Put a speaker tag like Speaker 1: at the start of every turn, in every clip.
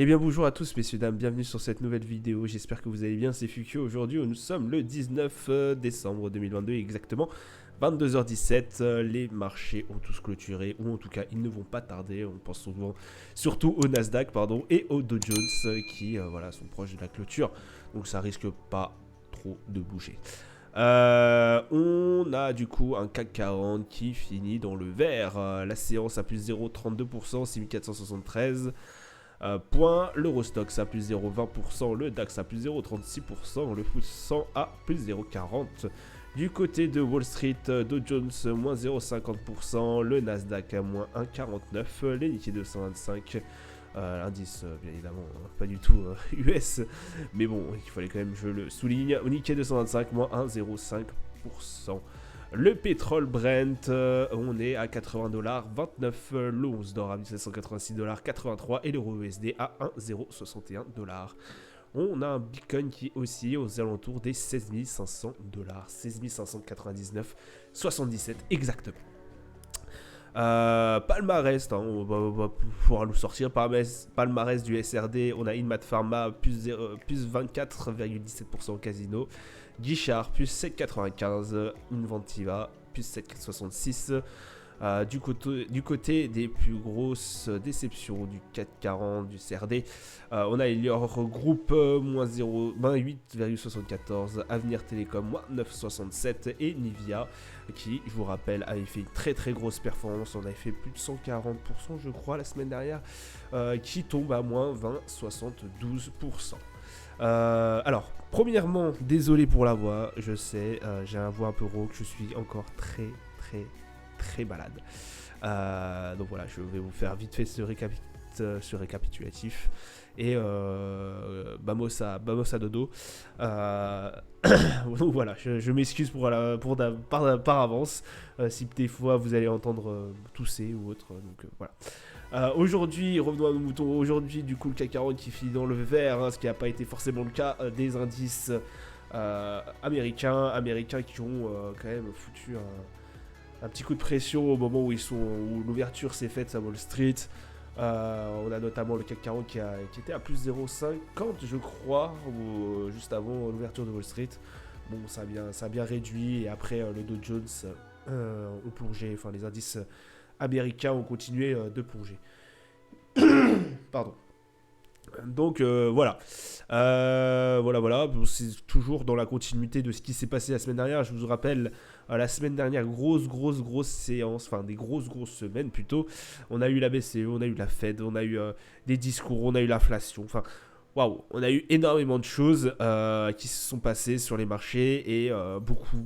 Speaker 1: Eh bien bonjour à tous messieurs dames, bienvenue sur cette nouvelle vidéo, j'espère que vous allez bien, c'est Fukio. Aujourd'hui nous sommes le 19 décembre 2022, exactement 22h17, les marchés ont tous clôturé, ou en tout cas ils ne vont pas tarder, on pense souvent surtout au Nasdaq pardon, et au Dow Jones qui voilà, sont proches de la clôture, donc ça risque pas trop de bouger. On a du coup un CAC 40 qui finit dans le vert, la séance à plus 0,32%, 6473 points, l'Eurostox à plus 0,20%, le DAX à plus 0,36%, le FTSE 100 à plus 0,40%. Du côté de Wall Street, Dow Jones moins 0,50%, le Nasdaq à moins 1,49%, les Nikkei 225, l'indice bien évidemment pas du tout US, mais bon, il fallait quand même que je le souligne, Nikkei 225 moins 1,05%. Le pétrole Brent, on est à 80,29$, le 11 d'or à 1786,83$ et l'euro USD à 1,061$. On a un Bitcoin qui oscille aux alentours des 16 500$, 16 599,77 exactement. Palmarès, on va pouvoir nous sortir. Palmarès du SRD, on a Inmat Pharma plus 24,17% Casino, Guichard plus 7,95, Inventiva plus 7,66. Du côté des plus grosses déceptions du 440 du CRD, on a Elior Group moins 8,74, Avenir Télécom moins 9,67 et Nivea qui, je vous rappelle, avait fait une très très grosse performance, on avait fait plus de 140% je crois la semaine dernière, qui tombe à moins 20,72%. Alors, premièrement, désolé pour la voix, je sais, j'ai un voix un peu rauque, je suis encore très malade. Donc voilà, je vais vous faire vite fait ce récapitulatif. Et Bamos à dodo. Donc voilà, je m'excuse par avance si des fois vous allez entendre tousser ou autre. Donc voilà. Aujourd'hui, revenons à nos moutons. Aujourd'hui, du coup, le CAC 40 qui finit dans le vert, ce qui n'a pas été forcément le cas des indices américains qui ont quand même foutu un petit coup de pression au moment où l'ouverture s'est faite à Wall Street. On a notamment le CAC 40 qui était à plus 0,50 je crois, juste avant l'ouverture de Wall Street. Bon, ça a bien réduit et après le Dow Jones ont plongé, enfin les indices américains ont continué de plonger. Pardon. Donc voilà. Voilà. C'est toujours dans la continuité de ce qui s'est passé la semaine dernière. Je vous rappelle, la semaine dernière, grosse séance, enfin des grosses semaines plutôt. On a eu la BCE, on a eu la Fed, on a eu des discours, on a eu l'inflation. Enfin, waouh, on a eu énormément de choses qui se sont passées sur les marchés et beaucoup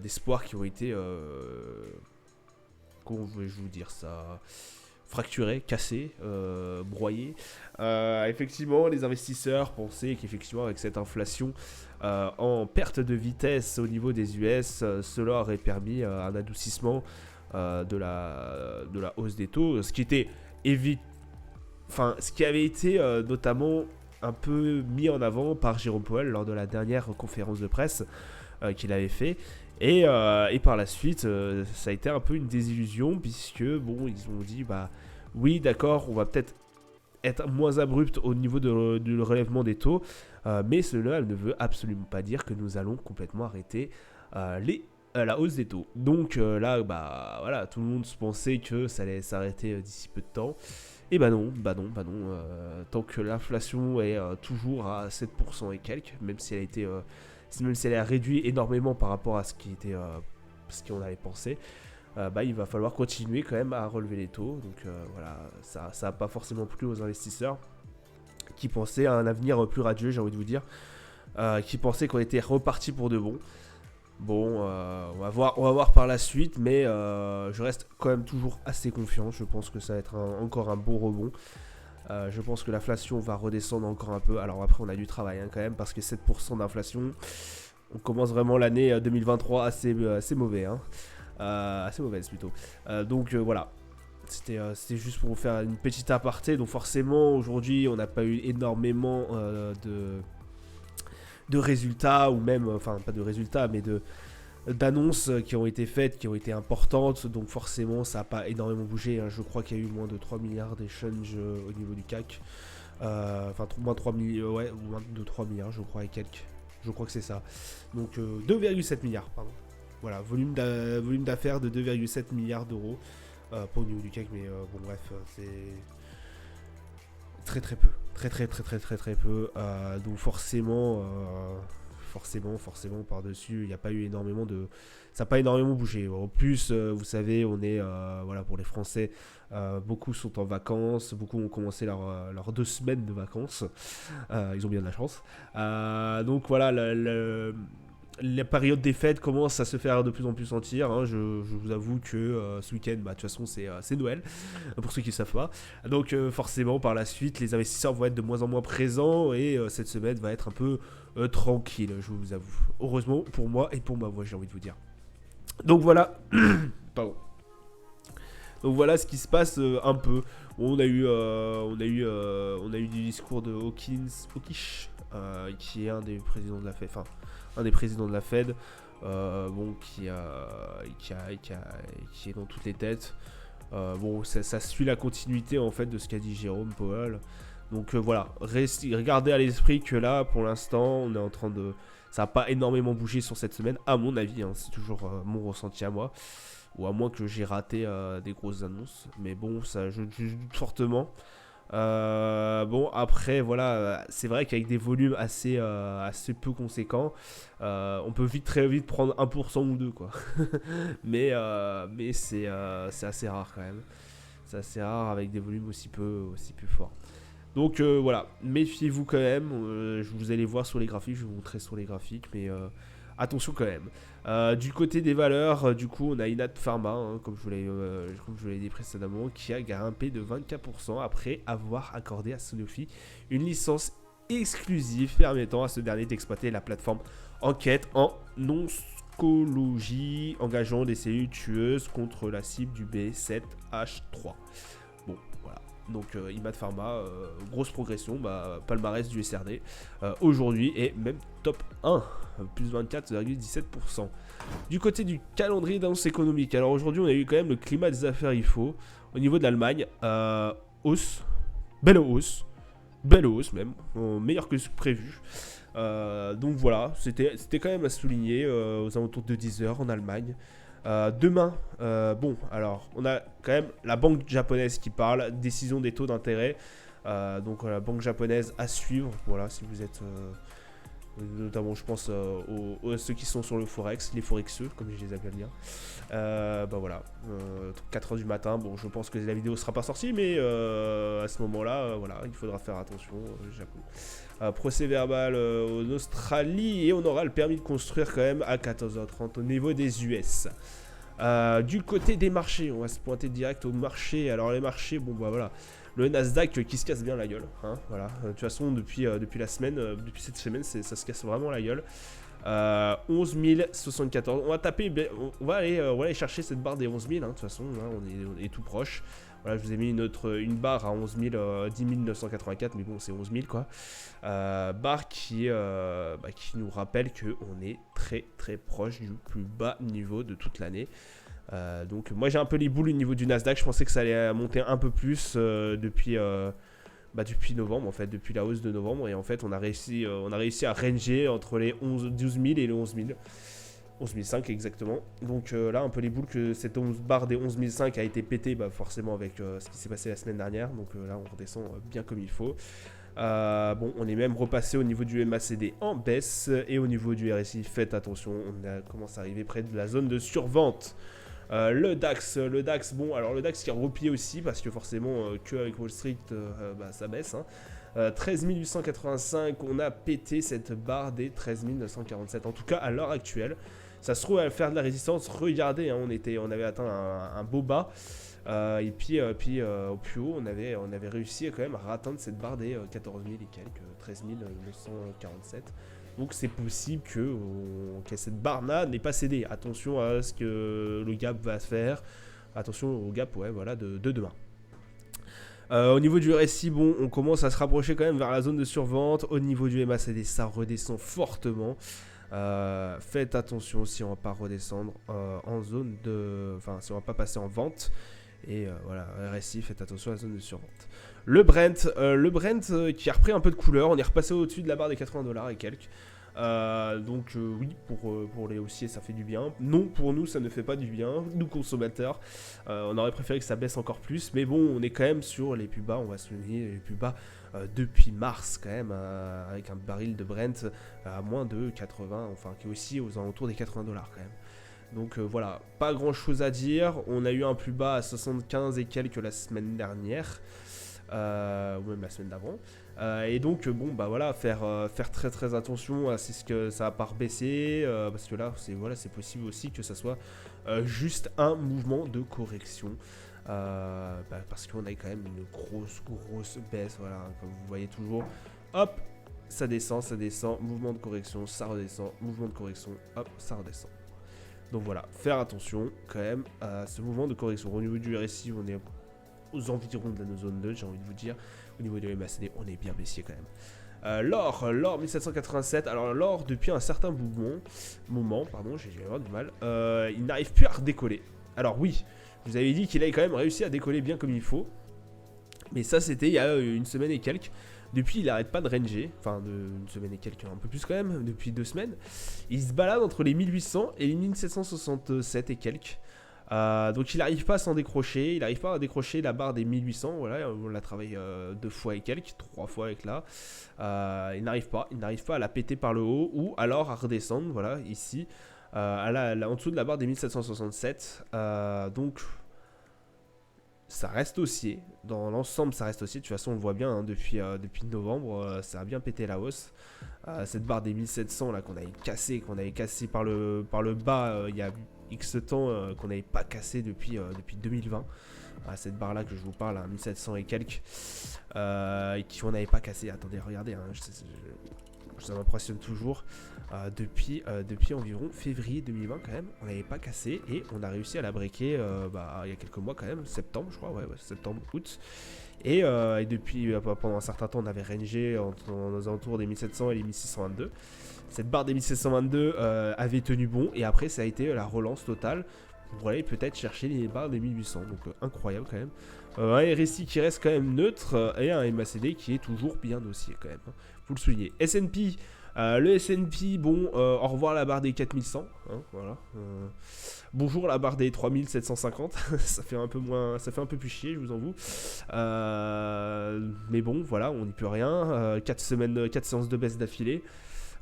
Speaker 1: d'espoirs qui ont été, comment vais-je vous dire ça, fracturé, cassé, broyé. Effectivement, les investisseurs pensaient qu'effectivement, avec cette inflation en perte de vitesse au niveau des US, cela aurait permis un adoucissement de la hausse des taux, ce qui était ce qui avait été notamment un peu mis en avant par Jérôme Powell lors de la dernière conférence de presse qu'il avait fait. Et par la suite, ça a été un peu une désillusion puisque bon, ils ont dit oui, d'accord, on va peut-être être moins abrupt au niveau du relèvement des taux, mais cela ne veut absolument pas dire que nous allons complètement arrêter la hausse des taux. Donc là, voilà, tout le monde se pensait que ça allait s'arrêter d'ici peu de temps. Et non. Tant que l'inflation est toujours à 7% et quelques, même si elle a réduit énormément par rapport à ce qu'on avait pensé, il va falloir continuer quand même à relever les taux. Donc voilà, ça n'a pas forcément plu aux investisseurs qui pensaient à un avenir plus radieux, j'ai envie de vous dire, qui pensaient qu'on était reparti pour de bon. Bon, on va voir par la suite, mais je reste quand même toujours assez confiant. Je pense que ça va être encore un bon rebond. Je pense que l'inflation va redescendre encore un peu. Alors après, on a du travail quand même, parce que 7% d'inflation, on commence vraiment l'année 2023 assez mauvais. Assez mauvaise plutôt. Donc voilà. C'était juste pour vous faire une petite aparté. Donc forcément, aujourd'hui, on n'a pas eu énormément de résultats, ou même, enfin pas de résultats, mais d'annonces qui ont été faites, qui ont été importantes, donc forcément ça n'a pas énormément bougé, hein. Je crois qu'il y a eu moins de 3 milliards d'échanges au niveau du CAC, enfin moins 3 milliards, ouais, moins de 3 milliards je crois et quelques, je crois que c'est ça, donc 2,7 milliards, pardon, voilà, volume d'affaires de 2,7 milliards d'euros, pas au niveau du CAC, mais bon bref, c'est très très peu, très peu, donc forcément par-dessus, il n'y a pas eu énormément de... Ça n'a pas énormément bougé. En plus, vous savez, on est... voilà, pour les Français, beaucoup sont en vacances. Beaucoup ont commencé leurs 2 semaines de vacances. Ils ont bien de la chance. Donc voilà, la période des fêtes commence à se faire de plus en plus sentir, hein. Je vous avoue que ce week-end, bah, de toute façon, c'est Noël, pour ceux qui ne savent pas. Donc forcément, par la suite, les investisseurs vont être de moins en moins présents et cette semaine va être un peu tranquille, je vous avoue. Heureusement pour moi et pour ma voix, j'ai envie de vous dire. Donc voilà, pardon. Donc voilà ce qui se passe un peu. On a eu du discours de Hawkish, qui est un des présidents de la Fed, enfin un des présidents de la Fed, bon qui est dans toutes les têtes. Bon, ça suit la continuité en fait de ce qu'a dit Jérôme Powell. Donc voilà, regardez à l'esprit que là, pour l'instant, on est en train de... Ça n'a pas énormément bougé sur cette semaine, à mon avis, hein, c'est toujours mon ressenti à moi. Ou à moins que j'ai raté des grosses annonces. Mais bon, ça, je doute fortement. Bon, après, voilà, c'est vrai qu'avec des volumes assez peu conséquents, on peut très vite prendre 1% ou 2, quoi. mais c'est assez rare quand même. C'est assez rare avec des volumes aussi peu forts. Donc voilà, méfiez-vous quand même. Vous allez voir sur les graphiques, je vais vous montrer sur les graphiques, mais attention quand même. Du côté des valeurs, du coup, on a Inat Pharma, hein, comme je vous l'ai dit précédemment, qui a grimpé de 24% après avoir accordé à Sanofi une licence exclusive permettant à ce dernier d'exploiter la plateforme Enquête en oncologie, engageant des cellules tueuses contre la cible du B7H3. Bon, voilà. Donc IMAT Pharma, grosse progression, palmarès du SRD aujourd'hui et même top 1, plus 24,17%. Du côté du calendrier d'annonces économiques, alors aujourd'hui on a eu quand même le climat des affaires IFO. Au niveau de l'Allemagne, belle hausse même, meilleur que prévu. Donc voilà, c'était quand même à souligner aux alentours de 10h en Allemagne. Demain, bon, alors on a quand même la banque japonaise qui parle, décision des taux d'intérêt. Donc la banque japonaise à suivre, voilà, si vous êtes notamment je pense aux ceux qui sont sur le Forex, les Forexeux comme je les appelle bien. Voilà, 4h du matin, bon je pense que la vidéo sera pas sortie, mais à ce moment-là, voilà, il faudra faire attention, Japon. Procès verbal en Australie et on aura le permis de construire quand même à 14h30 au niveau des US. Du côté des marchés, on va se pointer direct au marché. Alors les marchés, bon bah voilà, le Nasdaq qui se casse bien la gueule, hein, voilà. De toute façon depuis cette semaine, ça se casse vraiment la gueule. 11 074, on va aller chercher cette barre des 11 000, hein, de toute façon, hein, on est tout proche. Voilà, je vous ai mis une barre à 11 000, 10 984, mais bon, c'est 11 000 quoi. Barre qui nous rappelle qu'on est très très proche du plus bas niveau de toute l'année. Donc moi j'ai un peu les boules au niveau du Nasdaq, je pensais que ça allait monter un peu plus depuis novembre, en fait, depuis la hausse de novembre, et en fait on a réussi à ranger entre les 12 000 et les 11 000. 11 500 exactement. Donc là, un peu les boules que cette barre des 11 500 a été pétée, forcément avec ce qui s'est passé la semaine dernière. Donc là, on redescend bien comme il faut. Bon, on est même repassé au niveau du MACD en baisse. Et au niveau du RSI, faites attention, on commence à arriver près de la zone de survente. Le DAX, bon, alors le DAX qui a replié aussi, parce que forcément, qu'avec Wall Street, ça baisse, hein. 13 885, on a pété cette barre des 13 947, en tout cas à l'heure actuelle. Ça se trouve à faire de la résistance, regardez, hein, on avait atteint un beau bas, et puis au plus haut, on avait réussi quand même à atteindre cette barre des 14 000 et quelques, 13 947. Donc c'est possible que cette barre-là n'ait pas cédé. Attention à ce que le gap va faire, attention au gap de demain. Au niveau du RSI, bon, on commence à se rapprocher quand même vers la zone de survente. Au niveau du MACD, ça redescend fortement. Faites attention si on va pas redescendre en zone de... Enfin, si on va pas passer en vente. Et voilà, RSI, faites attention à la zone de survente. Le Brent qui a repris un peu de couleur. On est repassé au-dessus de la barre des 80 dollars et quelques. Donc oui, pour les haussiers ça fait du bien. Non, pour nous ça ne fait pas du bien, nous consommateurs. On aurait préféré que ça baisse encore plus, mais bon, on est quand même sur les plus bas, on va souligner les plus bas depuis mars quand même, avec un baril de Brent à moins de 80, enfin qui est aussi aux alentours des 80 dollars quand même. Donc voilà, pas grand chose à dire. On a eu un plus bas à 75 et quelques la semaine dernière, ou même la semaine d'avant. Et donc bon bah voilà, faire très très attention à ce que ça va pas rebaisser, parce que là c'est possible aussi que ça soit juste un mouvement de correction. Parce qu'on a quand même une grosse baisse, voilà, comme vous voyez toujours. Hop, ça descend, mouvement de correction, ça redescend, mouvement de correction, hop, ça redescend. Donc voilà, faire attention quand même à ce mouvement de correction. Au niveau du RSI, on est aux environs de la zone 2, j'ai envie de vous dire. Au niveau de MACD, on est bien baissier quand même. L'or 1787. Alors l'or, depuis un certain moment, j'ai vraiment du mal, il n'arrive plus à redécoller. Alors oui, je vous avais dit qu'il avait quand même réussi à décoller bien comme il faut. Mais ça, c'était il y a une semaine et quelques. Depuis, il n'arrête pas de ranger. Enfin, une semaine et quelques, un peu plus quand même, depuis 2 semaines. Il se balade entre les 1800 et les 1767 et quelques. Donc il n'arrive pas à s'en décrocher. Il n'arrive pas à décrocher la barre des 1800. Voilà, on l'a travaillé 2 fois et quelques, 3 fois avec là. Il n'arrive pas à la péter par le haut ou alors à redescendre. Voilà, ici, en dessous de la barre des 1767. Donc ça reste haussier. Dans l'ensemble, ça reste haussier. De toute façon, on le voit bien hein, depuis novembre, ça a bien pété la hausse. Cette barre des 1700 là qu'on avait cassé par le bas il y a X temps, qu'on n'avait pas cassé depuis 2020. Cette barre là que je vous parle, 1700 et quelques, et qu'on n'avait pas cassé. Attendez, regardez, hein, ça m'impressionne toujours. Depuis environ février 2020 quand même, on n'avait pas cassé et on a réussi à la breaker il y a quelques mois quand même, septembre je crois, ouais, septembre, août. Et depuis, pendant un certain temps, on avait rangé aux alentours des 1700 et les 1622. Cette barre des 1722 avait tenu bon et après ça a été la relance totale pour aller peut-être chercher les barres des 1800. Donc incroyable quand même. Un RSI qui reste quand même neutre et un MACD qui est toujours bien haussier quand même. Faut le souligner. S&P. Le S&P, bon, au revoir la barre des 4100, hein, voilà. Bonjour la barre des 3750, ça fait un peu plus chier, je vous avoue. Mais bon, voilà, on n'y peut rien. 4 séances de baisse d'affilée.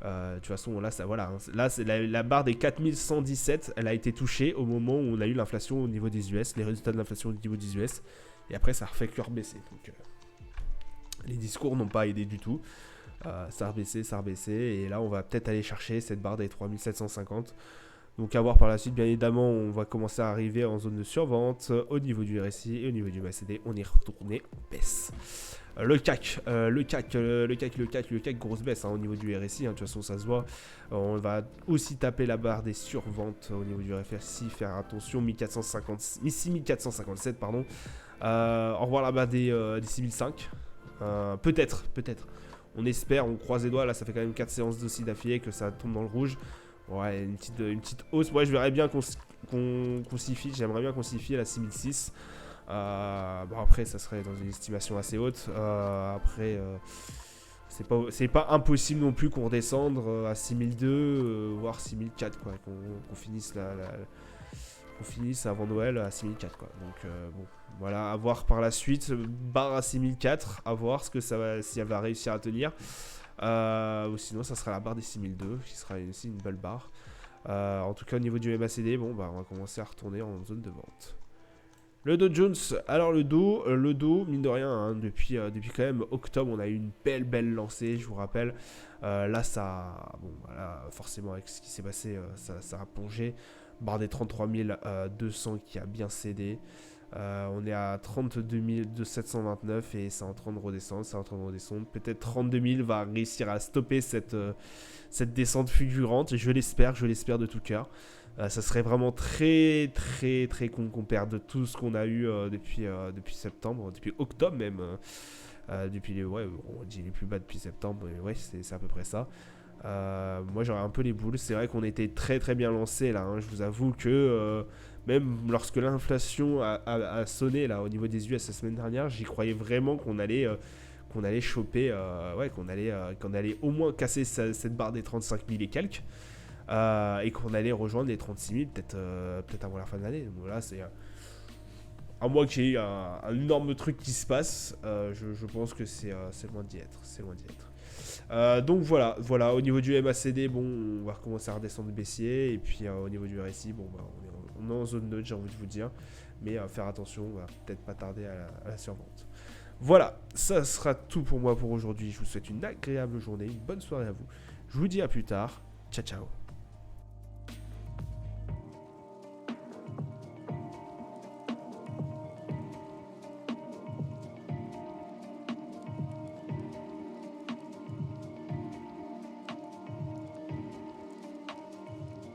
Speaker 1: De toute façon, là, voilà, hein, là, c'est la barre des 4117, elle a été touchée au moment où on a eu l'inflation au niveau des US, les résultats de l'inflation au niveau des US, et après, ça a refait que rebaisser. Donc, les discours n'ont pas aidé du tout. Ça a rebaissé, et là on va peut-être aller chercher cette barre des 3750. Donc à voir par la suite, bien évidemment, on va commencer à arriver en zone de survente au niveau du RSI et au niveau du MACD, on est retourné en baisse. Le CAC, grosse baisse hein, au niveau du RSI, hein, de toute façon ça se voit. On va aussi taper la barre des surventes au niveau du RSI, faire attention, 6457, pardon. Au revoir la barre des 6005, peut-être. On espère, on croise les doigts, là ça fait quand même 4 séances aussi d'affilée que ça tombe dans le rouge. Ouais, une petite hausse. Ouais, je verrais bien qu'on s'y fie, j'aimerais bien qu'on s'y fie à la 6006. Bon après ça serait dans une estimation assez haute. Après c'est pas impossible non plus qu'on redescende à 6002, voire 6004 quoi, qu'on finisse qu'on finisse avant Noël à 6004 quoi. Donc bon, voilà, à voir par la suite, barre à 6004, à voir si elle va réussir à tenir. Ou sinon ça sera la barre des 6002 qui sera aussi une belle barre. En tout cas au niveau du MACD, bon bah on va commencer à retourner en zone de vente. Le Dow Jones, alors le Dow, mine de rien, hein, depuis quand même octobre, on a eu une belle lancée, je vous rappelle. Là, bon, voilà, forcément, avec ce qui s'est passé, ça a plongé. Barre des 33 200 qui a bien cédé. On est à 32 729 et c'est en train de redescendre, Peut-être 32 000 va réussir à stopper cette descente fulgurante. Et je l'espère de tout cœur. Ça serait vraiment très con qu'on perde tout ce qu'on a eu depuis septembre, depuis octobre même. On dit les plus bas depuis septembre, mais ouais, c'est à peu près ça. Moi j'aurais un peu les boules. C'est vrai qu'on était très très bien lancé là, hein. Je vous avoue que même lorsque l'inflation a sonné là au niveau des US la semaine dernière, j'y croyais vraiment qu'on allait choper, ouais, qu'on allait au moins casser cette barre des 35 000 et quelques, et qu'on allait rejoindre les 36 000 peut-être avant la fin de l'année. Donc voilà, c'est à moins qu'il y ait un énorme truc qui se passe, je pense que c'est loin d'y être. C'est loin d'y être. Donc voilà, au niveau du MACD, bon, on va recommencer à redescendre baissier, et puis au niveau du RSI, bon, bah, on est en zone neutre, j'ai envie de vous dire, mais faire attention, on va peut-être pas tarder à la survente. Voilà, ça sera tout pour moi pour aujourd'hui. Je vous souhaite une agréable journée, une bonne soirée à vous. Je vous dis à plus tard. Ciao, ciao.